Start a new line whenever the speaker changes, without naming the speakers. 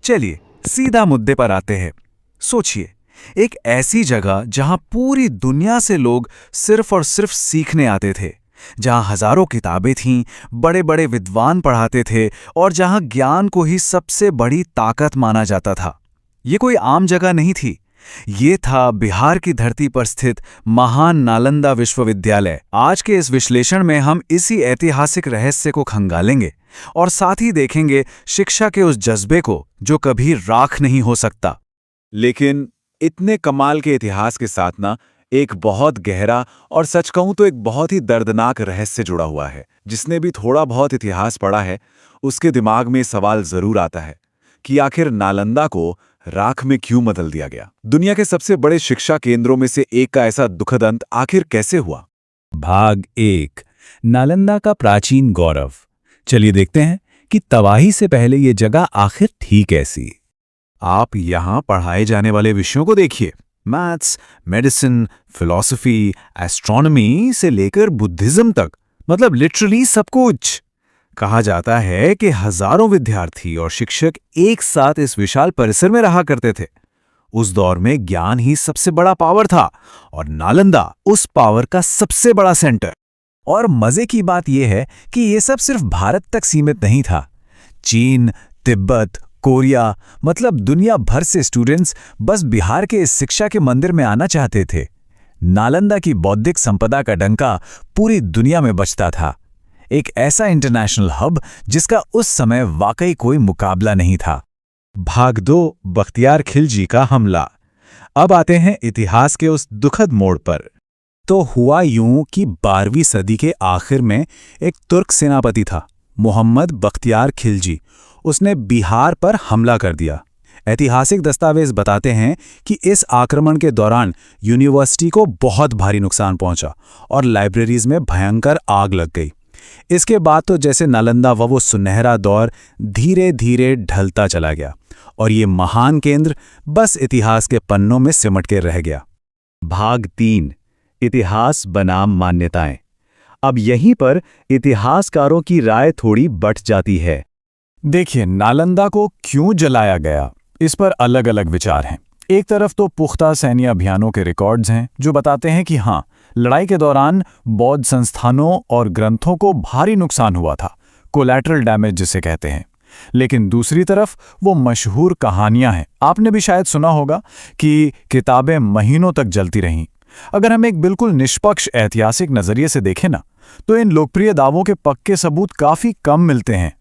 चलिए सीधा मुद्दे पर आते हैं। सोचिए, एक ऐसी जगह जहां पूरी दुनिया से लोग सिर्फ और सिर्फ सीखने आते थे, जहां हजारों किताबें थीं, बड़े बड़े विद्वान पढ़ाते थे और जहां ज्ञान को ही सबसे बड़ी ताकत माना जाता था। ये कोई आम जगह नहीं थी। ये था बिहार की धरती पर स्थित महान नालंदा विश्वविद्यालय। आज के इस विश्लेषण में हम इसी ऐतिहासिक रहस्य को खंगालेंगे और साथ ही देखेंगे शिक्षा के उस जज्बे को जो कभी राख नहीं हो सकता।
लेकिन इतने कमाल के इतिहास के साथ ना एक बहुत गहरा और सच कहूं तो एक बहुत ही दर्दनाक रहस्य जुड़ा हुआ है। जिसने भी थोड़ा बहुत इतिहास पढ़ा है उसके दिमाग में सवाल जरूर आता है कि आखिर नालंदा को राख में क्यों बदल दिया गया। दुनिया के सबसे बड़े शिक्षा केंद्रों में से एक का ऐसा दुखद अंत आखिर कैसे हुआ।
भाग 1, नालंदा का प्राचीन गौरव। चलिए देखते हैं कि तबाही से पहले ये जगह आखिर थी कैसी।
आप यहां पढ़ाए जाने वाले विषयों को देखिए। मैथ्स, मेडिसिन, फिलॉसफी, एस्ट्रोनॉमी से लेकर बुद्धिज्म तक, मतलब लिटरली सब कुछ। कहा जाता है कि हजारों विद्यार्थी और शिक्षक एक साथ इस विशाल परिसर में रहा करते थे। उस दौर में ज्ञान ही सबसे बड़ा पावर था और नालंदा उस पावर का सबसे बड़ा सेंटर।
और मजे की बात यह है कि ये सब सिर्फ भारत तक सीमित नहीं था। चीन, तिब्बत, कोरिया, मतलब दुनिया भर से स्टूडेंट्स बस बिहार के इस शिक्षा के मंदिर में आना चाहते थे। नालंदा की बौद्धिक संपदा का डंका पूरी दुनिया में बजता था। एक ऐसा इंटरनेशनल हब जिसका उस समय वाकई कोई मुकाबला नहीं था।
भाग 2, बख्तियार खिलजी का हमला। अब आते हैं इतिहास के उस दुखद मोड़ पर।
तो हुआ यूं कि 12वीं सदी के आखिर में एक तुर्क सेनापति था, मोहम्मद बख्तियार खिलजी। उसने बिहार पर हमला कर दिया। ऐतिहासिक दस्तावेज बताते हैं कि इस आक्रमण के दौरान यूनिवर्सिटी को बहुत भारी नुकसान पहुंचा और लाइब्रेरीज में भयंकर आग लग गई। इसके बाद तो जैसे नालंदा वो सुनहरा दौर धीरे धीरे ढलता चला गया और ये महान केंद्र बस इतिहास के पन्नों में सिमट के रह गया।
भाग 3, इतिहास बनाम मान्यताएं। अब यहीं पर इतिहासकारों की राय थोड़ी बढ़ जाती है।
देखिए, नालंदा को क्यों जलाया गया, इस पर अलग अलग विचार हैं। एक तरफ तो पुख्ता सैन्य अभियानों के रिकॉर्ड्स हैं जो बताते हैं कि हाँ, लड़ाई के दौरान बौद्ध संस्थानों और ग्रंथों को भारी नुकसान हुआ था, कोलैटरल डैमेज जिसे कहते हैं। लेकिन दूसरी तरफ वो मशहूर कहानियां हैं। आपने भी शायद सुना होगा कि किताबें महीनों तक जलती रहीं। अगर हम एक बिल्कुल निष्पक्ष ऐतिहासिक नजरिए से देखें ना, तो इन लोकप्रिय दावों के पक्के सबूत काफी कम मिलते हैं।